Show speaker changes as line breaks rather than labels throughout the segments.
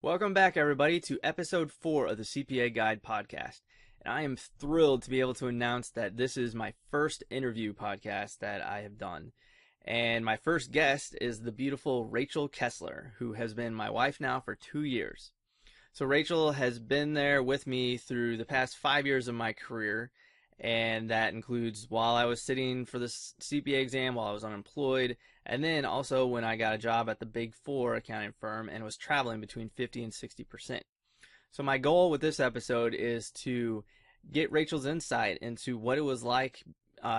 Welcome back, everybody, to episode 4 of the CPA Guide podcast. And I am thrilled to be able to announce that this is my first interview podcast that I have done. And my first guest is the beautiful Rachel Kessler, who has been my wife now for 2 years. So Rachel has been there with me through the past 5 years of my career, and that includes while I was sitting for the CPA exam, while I was unemployed, and then also when I got a job at the Big Four accounting firm and was traveling between 50 and 60%. So my goal with this episode is to get Rachel's insight into what it was like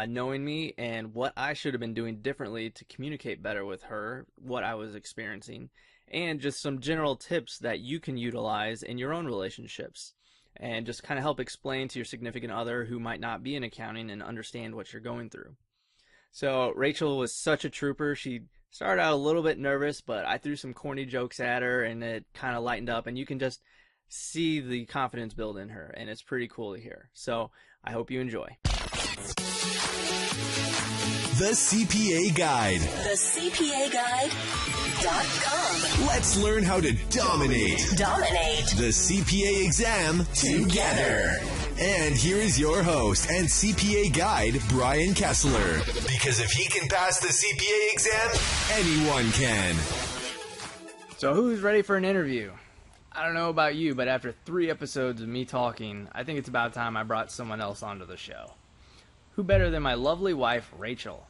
knowing me and what I should have been doing differently to communicate better with her, what I was experiencing, and just some general tips that you can utilize in your own relationships, and just kind of help explain to your significant other who might not be in accounting and understand what you're going through. So Rachel was such a trooper. She started out a little bit nervous, but I threw some corny jokes at her and it kind of lightened up, and you can just see the confidence build in her, and it's pretty cool to hear. So I hope you enjoy.
The CPA Guide.
The CPA Guide.com.
Let's learn how to dominate the CPA exam together. And here is your host and CPA Guide, Brian Kessler. Because if he can pass the CPA exam, anyone can.
So who's ready for an interview? I don't know about you, but after 3 episodes of me talking, I think it's about time I brought someone else onto the show. Who better than my lovely wife, Rachel?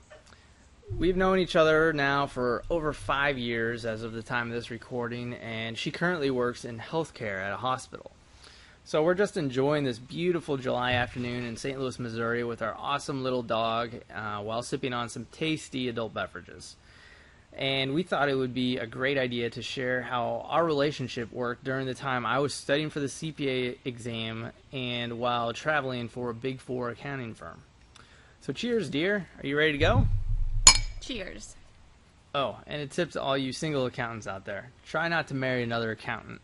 We've known each other now for over 5 years as of the time of this recording, and she currently works in healthcare at a hospital. So we're just enjoying this beautiful July afternoon in St. Louis, Missouri with our awesome little dog while sipping on some tasty adult beverages. And we thought it would be a great idea to share how our relationship worked during the time I was studying for the CPA exam and while traveling for a Big Four accounting firm. So cheers, dear. Are you ready to go?
Cheers.
Oh, and a tip to all you single accountants out there. Try not to marry another accountant,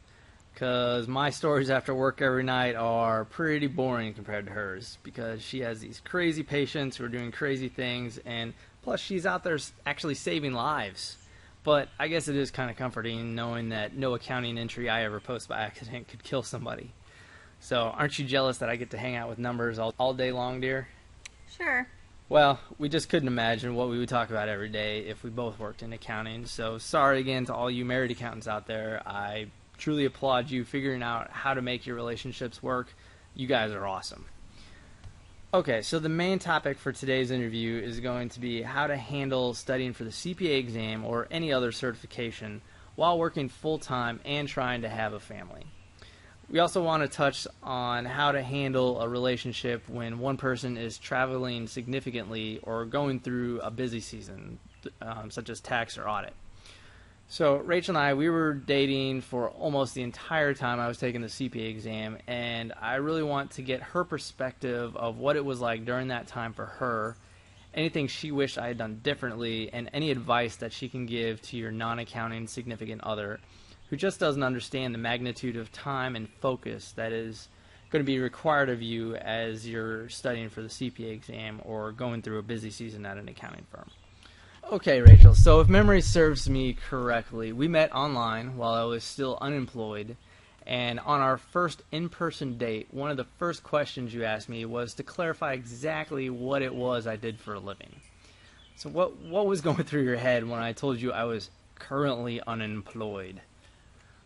because my stories after work every night are pretty boring compared to hers, because she has these crazy patients who are doing crazy things, and plus she's out there actually saving lives. But I guess it is kind of comforting knowing that no accounting entry I ever post by accident could kill somebody. So aren't you jealous that I get to hang out with numbers all day long, dear?
Sure.
Well, we just couldn't imagine what we would talk about every day if we both worked in accounting. So sorry again to all you married accountants out there. I truly applaud you figuring out how to make your relationships work. You guys are awesome. Okay, so the main topic for today's interview is going to be how to handle studying for the CPA exam or any other certification while working full-time and trying to have a family. We also want to touch on how to handle a relationship when one person is traveling significantly or going through a busy season, such as tax or audit. So Rachel and I, we were dating for almost the entire time I was taking the CPA exam, and I really want to get her perspective of what it was like during that time for her, anything she wished I had done differently, and any advice that she can give to your non-accounting significant other who just doesn't understand the magnitude of time and focus that is going to be required of you as you're studying for the CPA exam or going through a busy season at an accounting firm. Okay, Rachel, so if memory serves me correctly, we met online while I was still unemployed, and on our first in-person date, one of the first questions you asked me was to clarify exactly what it was I did for a living. So what was going through your head when I told you I was currently unemployed?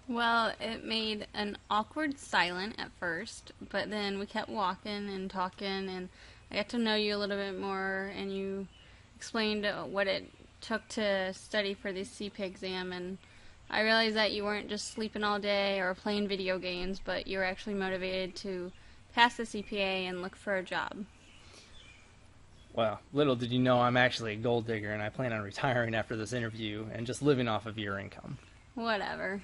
Well, it made an awkward silence at first, but then we kept walking and talking, and I got to know you a little bit more, and you explained what it took to study for the CPA exam, and I realized that you weren't just sleeping all day or playing video games, but you were actually motivated to pass the CPA and look for a job.
Well, little did you know I'm actually a gold digger, and I plan on retiring after this interview and just living off of your income.
Whatever.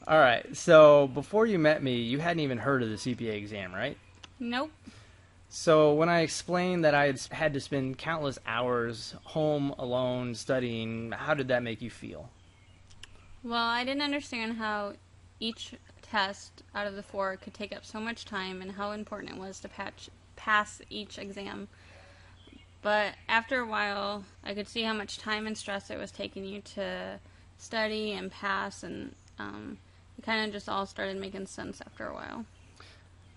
All right, so before you met me, you hadn't even heard of the CPA exam, right?
Nope.
So when I explained that I had to spend countless hours home alone studying, how did that make you feel?
Well, I didn't understand how each test out of the 4 could take up so much time and how important it was to pass each exam. But after a while, I could see how much time and stress it was taking you to study and pass, and it kind of just all started making sense after a while.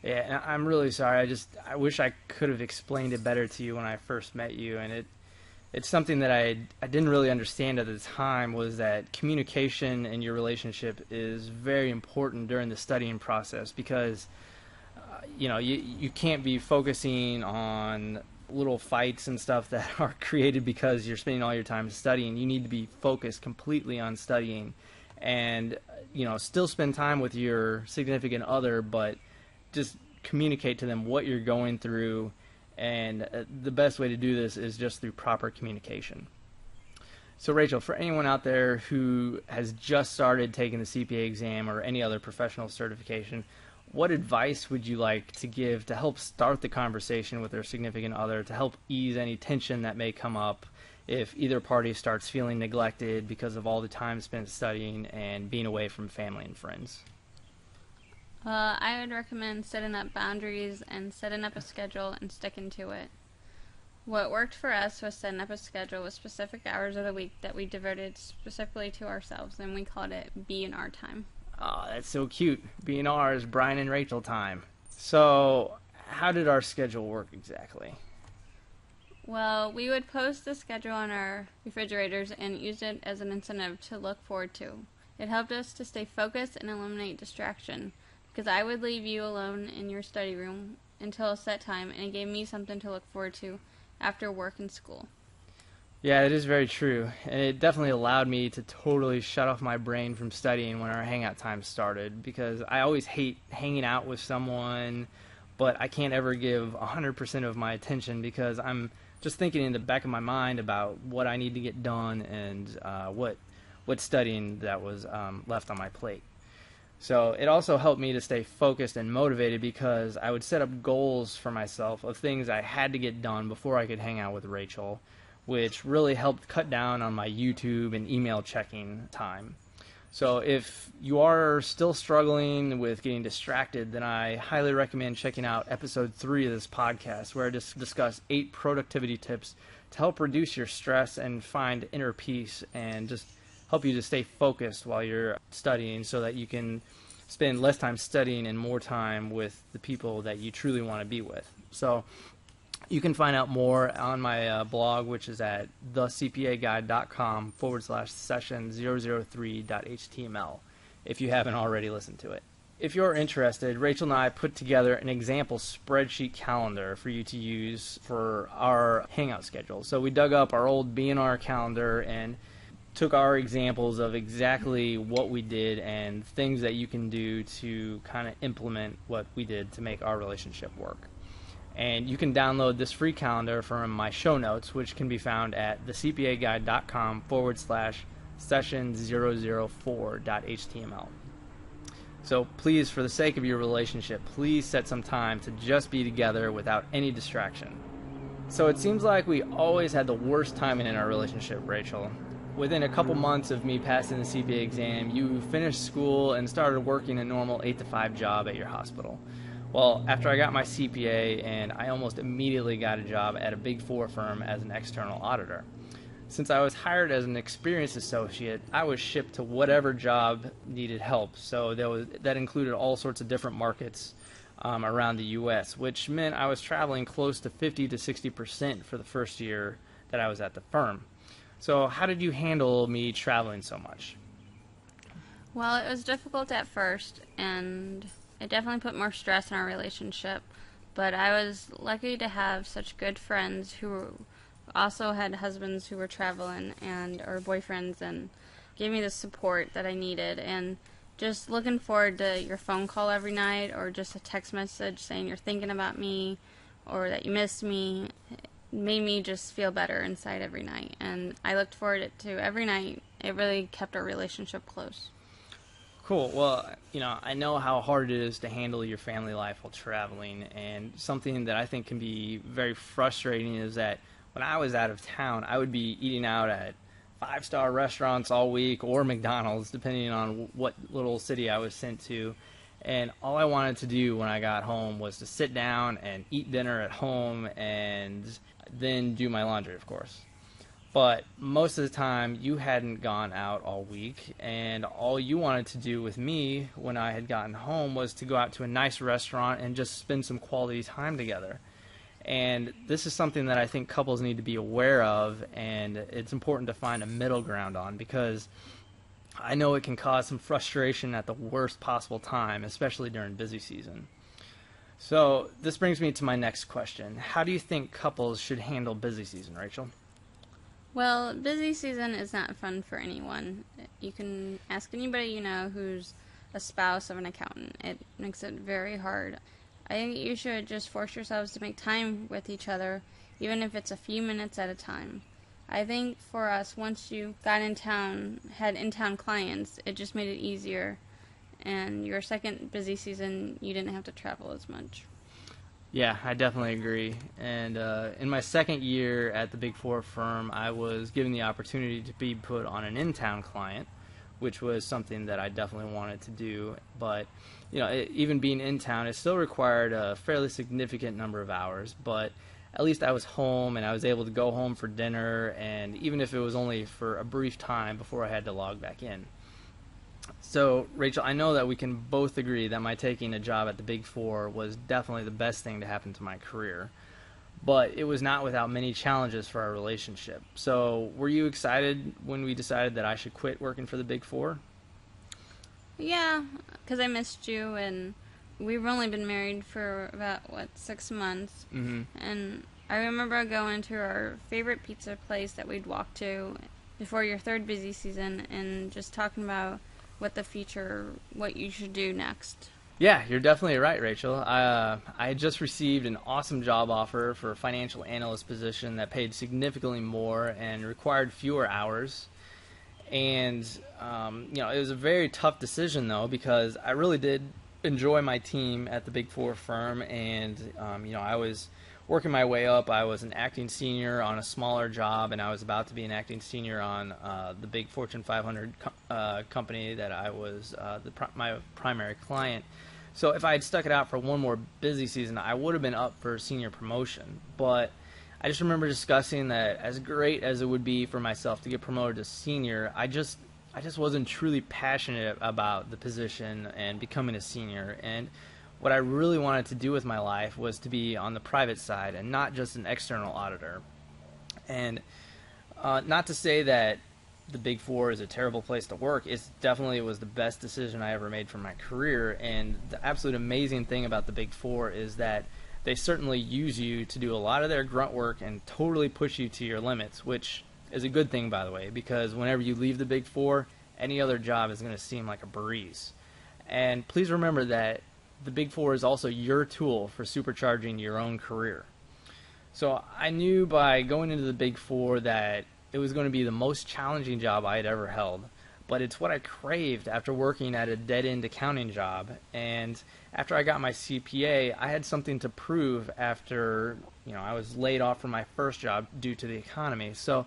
Yeah, and I'm really sorry. I wish I could have explained it better to you when I first met you, and it's something that I didn't really understand at the time, was that communication in your relationship is very important during the studying process, because you can't be focusing on little fights and stuff that are created because you're spending all your time studying. You need to be focused completely on studying, and still spend time with your significant other, but just communicate to them what you're going through, and the best way to do this is just through proper communication. So Rachel, for anyone out there who has just started taking the CPA exam or any other professional certification, what advice would you like to give to help start the conversation with their significant other, to help ease any tension that may come up if either party starts feeling neglected because of all the time spent studying and being away from family and friends?
I would recommend setting up boundaries and setting up a schedule and sticking to it. What worked for us was setting up a schedule with specific hours of the week that we devoted specifically to ourselves, and we called it B&R time.
Oh, that's so cute. B&R is Brian and Rachel time. So, how did our schedule work exactly?
Well, we would post the schedule on our refrigerators and use it as an incentive to look forward to. It helped us to stay focused and eliminate distraction, because I would leave you alone in your study room until a set time, and it gave me something to look forward to after work and school.
Yeah, it is very true, and it definitely allowed me to totally shut off my brain from studying when our hangout time started, because I always hate hanging out with someone, but I can't ever give 100% of my attention because I'm just thinking in the back of my mind about what I need to get done and what studying that was left on my plate. So it also helped me to stay focused and motivated, because I would set up goals for myself of things I had to get done before I could hang out with Rachel, which really helped cut down on my YouTube and email checking time. So if you are still struggling with getting distracted, then I highly recommend checking out episode 3 of this podcast, where I just discuss 8 productivity tips to help reduce your stress and find inner peace, and just help you to stay focused while you're studying, so that you can spend less time studying and more time with the people that you truly want to be with. So you can find out more on my blog, which is at thecpaguide.com/session003.html, if you haven't already listened to it. If you're interested, Rachel and I put together an example spreadsheet calendar for you to use for our hangout schedule. So we dug up our old B&R calendar and took our examples of exactly what we did and things that you can do to kind of implement what we did to make our relationship work. And you can download this free calendar from my show notes, which can be found at thecpaguide.com/session004.html. So please, for the sake of your relationship, please set some time to just be together without any distraction. So it seems like we always had the worst timing in our relationship, Rachel. Within a couple months of me passing the CPA exam, you finished school and started working a normal 8-to-5 job at your hospital. Well, after I got my CPA, and I almost immediately got a job at a Big 4 firm as an external auditor. Since I was hired as an experienced associate, I was shipped to whatever job needed help. So that included all sorts of different markets around the U.S., which meant I was traveling close to 50 to 60% for the first year that I was at the firm. So how did you handle me traveling so much?
Well, it was difficult at first, and it definitely put more stress in our relationship, but I was lucky to have such good friends who also had husbands who were traveling or boyfriends, and gave me the support that I needed. And just looking forward to your phone call every night, or just a text message saying you're thinking about me or that you missed me, made me just feel better inside every night. And I looked forward to every night. It really kept our relationship close.
Cool. Well, I know how hard it is to handle your family life while traveling, and something that I think can be very frustrating is that when I was out of town, I would be eating out at 5-star restaurants all week, or McDonald's, depending on what little city I was sent to. And all I wanted to do when I got home was to sit down and eat dinner at home, and then do my laundry, of course. But most of the time, you hadn't gone out all week, and all you wanted to do with me when I had gotten home was to go out to a nice restaurant and just spend some quality time together. And this is something that I think couples need to be aware of, and it's important to find a middle ground on, because I know it can cause some frustration at the worst possible time, especially during busy season. So this brings me to my next question. How do you think couples should handle busy season, Rachel?
Well, busy season is not fun for anyone. You can ask anybody you know who's a spouse of an accountant. It makes it very hard. I think you should just force yourselves to make time with each other, even if it's a few minutes at a time. I think for us, once you got in town, had in-town clients, it just made it easier. And your second busy season, you didn't have to travel as much.
Yeah, I definitely agree. And in my second year at the Big Four firm, I was given the opportunity to be put on an in-town client, which was something that I definitely wanted to do. But, even being in town, it still required a fairly significant number of hours. But at least I was home, and I was able to go home for dinner, and even if it was only for a brief time before I had to log back in. So, Rachel, I know that we can both agree that my taking a job at the Big Four was definitely the best thing to happen to my career. But it was not without many challenges for our relationship. So, were you excited when we decided that I should quit working for the Big Four?
Yeah, because I missed you, and we've only been married for about, 6 months.
Mm-hmm.
And I remember going to our favorite pizza place that we'd walk to before your third busy season and just talking about what you should do next.
Yeah, you're definitely right, Rachel. I had just received an awesome job offer for a financial analyst position that paid significantly more and required fewer hours. And, it was a very tough decision, though, because I really did enjoy my team at the Big Four firm. And, I was working my way up. I was an acting senior on a smaller job, and I was about to be an acting senior on the big Fortune 500 company that I was my primary client. So if I had stuck it out for one more busy season, I would have been up for senior promotion. But I just remember discussing that as great as it would be for myself to get promoted to senior, I just wasn't truly passionate about the position and becoming a senior. And what I really wanted to do with my life was to be on the private side and not just an external auditor. And not to say that the Big Four is a terrible place to work. It was the best decision I ever made for my career. And the absolute amazing thing about the Big Four is that they certainly use you to do a lot of their grunt work and totally push you to your limits, which is a good thing, by the way, because whenever you leave the Big Four, any other job is going to seem like a breeze. And please remember that the Big Four is also your tool for supercharging your own career. So I knew by going into the Big Four that it was going to be the most challenging job I had ever held, but it's what I craved after working at a dead-end accounting job. And after I got my CPA, I had something to prove after, I was laid off from my first job due to the economy. So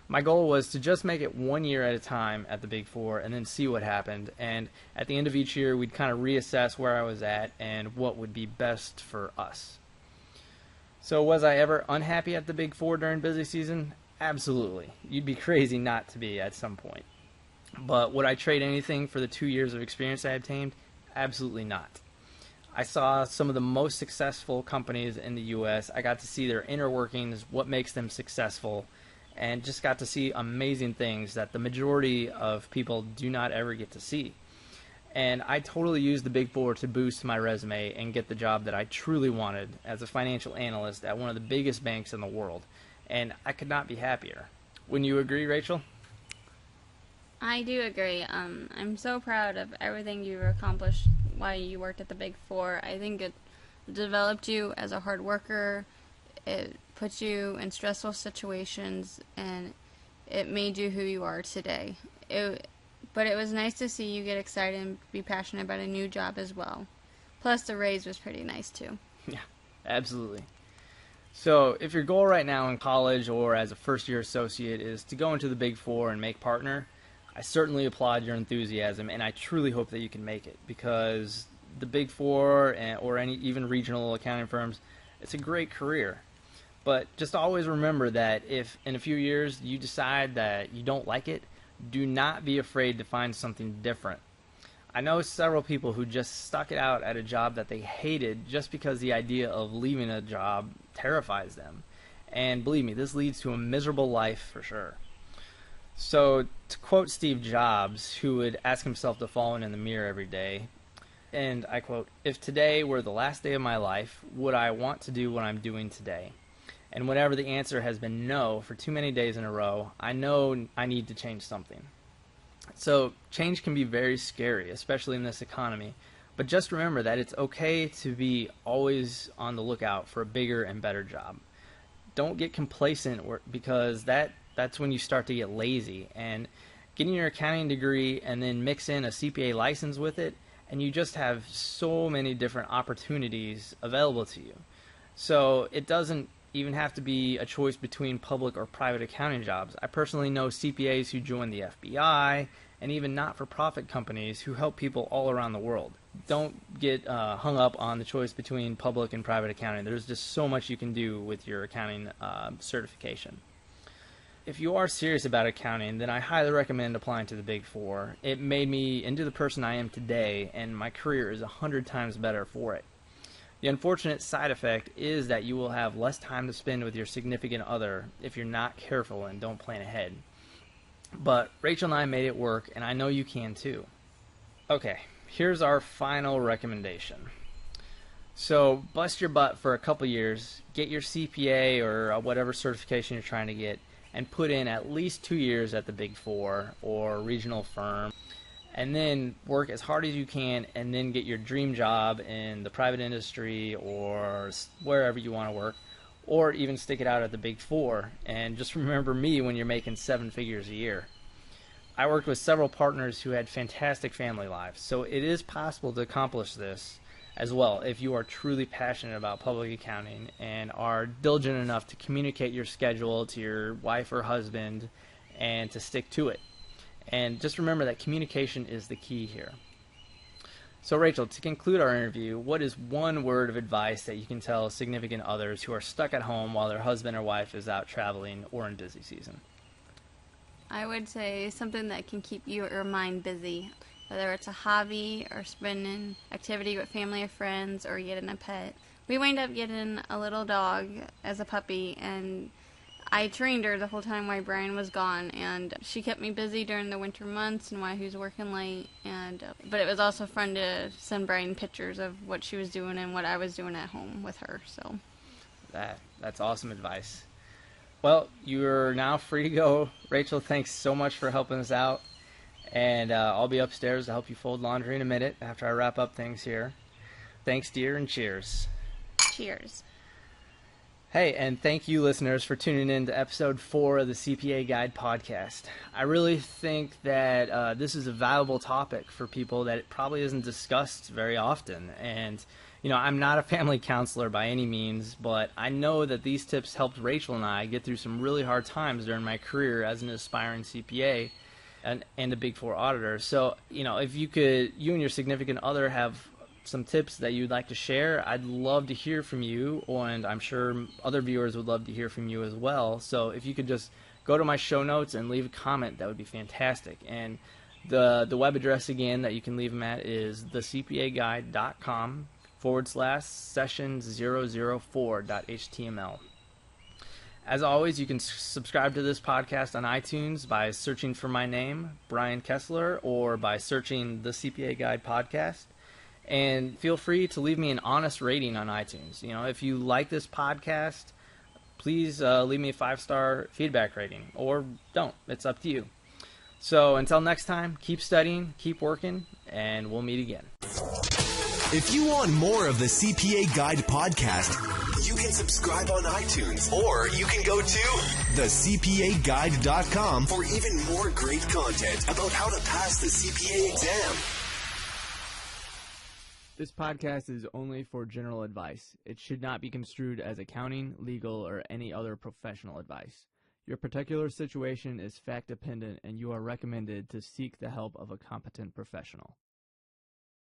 my goal was to just make it 1 year at a time at the Big Four and then see what happened. And at the end of each year, we'd kind of reassess where I was at and what would be best for us. So was I ever unhappy at the Big Four during busy season? Absolutely. You'd be crazy not to be at some point. But would I trade anything for the 2 years of experience I obtained? Absolutely not. I saw some of the most successful companies in the U.S. I got to see their inner workings, what makes them successful, and just got to see amazing things that the majority of people do not ever get to see. And I totally used the Big Four to boost my resume and get the job that I truly wanted as a financial analyst at one of the biggest banks in the world. And I could not be happier. Wouldn't you agree, Rachel?
I do agree. I'm so proud of everything you've accomplished while you worked at the Big Four. I think it developed you as a hard worker. It put you in stressful situations, and it made you who you are today. But it was nice to see you get excited and be passionate about a new job as well. Plus, the raise was pretty nice, too.
Yeah, absolutely. So if your goal right now in college or as a first-year associate is to go into the Big Four and make partner, I certainly applaud your enthusiasm, and I truly hope that you can make it, because the Big Four or any even regional accounting firms, it's a great career. But just always remember that if in a few years you decide that you don't like it, do not be afraid to find something different. I know several people who just stuck it out at a job that they hated just because the idea of leaving a job terrifies them. And believe me, this leads to a miserable life for sure. So, to quote Steve Jobs, who would ask himself the following in the mirror every day, and I quote, "If today were the last day of my life, would I want to do what I'm doing today? And whenever the answer has been no for too many days in a row, I know I need to change something." So change can be very scary, especially in this economy. But just remember that it's okay to be always on the lookout for a bigger and better job. Don't get complacent because that's when you start to get lazy. And getting your accounting degree and then mix in a CPA license with it, and you just have so many different opportunities available to you. So it doesn't even have to be a choice between public or private accounting jobs. I personally know CPAs who join the FBI and even not-for-profit companies who help people all around the world. Don't get hung up on the choice between public and private accounting. There's just so much you can do with your accounting certification. If you are serious about accounting, then I highly recommend applying to the Big Four. It made me into the person I am today, and my career is 100 times better for it. The unfortunate side effect is that you will have less time to spend with your significant other if you're not careful and don't plan ahead. But Rachel and I made it work, and I know you can too. Okay, here's our final recommendation. So bust your butt for a couple years, get your CPA or whatever certification you're trying to get, and put in at least 2 years at the Big Four or regional firm. And then work as hard as you can and then get your dream job in the private industry or wherever you want to work, or even stick it out at the Big Four. And just remember me when you're making 7 figures a year. I worked with several partners who had fantastic family lives, so it is possible to accomplish this as well if you are truly passionate about public accounting and are diligent enough to communicate your schedule to your wife or husband and to stick to it. And just remember that communication is the key here. So Rachel, to conclude our interview, what is one word of advice that you can tell significant others who are stuck at home while their husband or wife is out traveling or in busy season?
I would say something that can keep your mind busy, whether it's a hobby or spending activity with family or friends or getting a pet. We wound up getting a little dog as a puppy, and I trained her the whole time while Brian was gone, and she kept me busy during the winter months and while he was working late. But it was also fun to send Brian pictures of what she was doing and what I was doing at home with her. So
that's awesome advice. Well, you're now free to go. Rachel, thanks so much for helping us out. And I'll be upstairs to help you fold laundry in a minute after I wrap up things here. Thanks, dear, and cheers.
Cheers.
Hey, and thank you, listeners, for tuning in to episode 4 of the CPA Guide podcast. I really think that this is a valuable topic for people that it probably isn't discussed very often. And, you know, I'm not a family counselor by any means, but I know that these tips helped Rachel and I get through some really hard times during my career as an aspiring CPA and a Big Four auditor. So, you know, if you and your significant other have some tips that you'd like to share, I'd love to hear from you, and I'm sure other viewers would love to hear from you as well. So if you could just go to my show notes and leave a comment, that would be fantastic. And the web address again that you can leave them at is thecpaguide.com/session004.html. As always, you can subscribe to this podcast on iTunes by searching for my name, Brian Kessler, or by searching the CPA Guide podcast. And feel free to leave me an honest rating on iTunes. You know, if you like this podcast, please leave me a 5-star feedback rating, or don't. It's up to you. So until next time, keep studying, keep working, and we'll meet again.
If you want more of the CPA Guide podcast, you can subscribe on iTunes, or you can go to thecpaguide.com for even more great content about how to pass the CPA exam.
This podcast is only for general advice. It should not be construed as accounting, legal, or any other professional advice. Your particular situation is fact-dependent, and you are recommended to seek the help of a competent professional.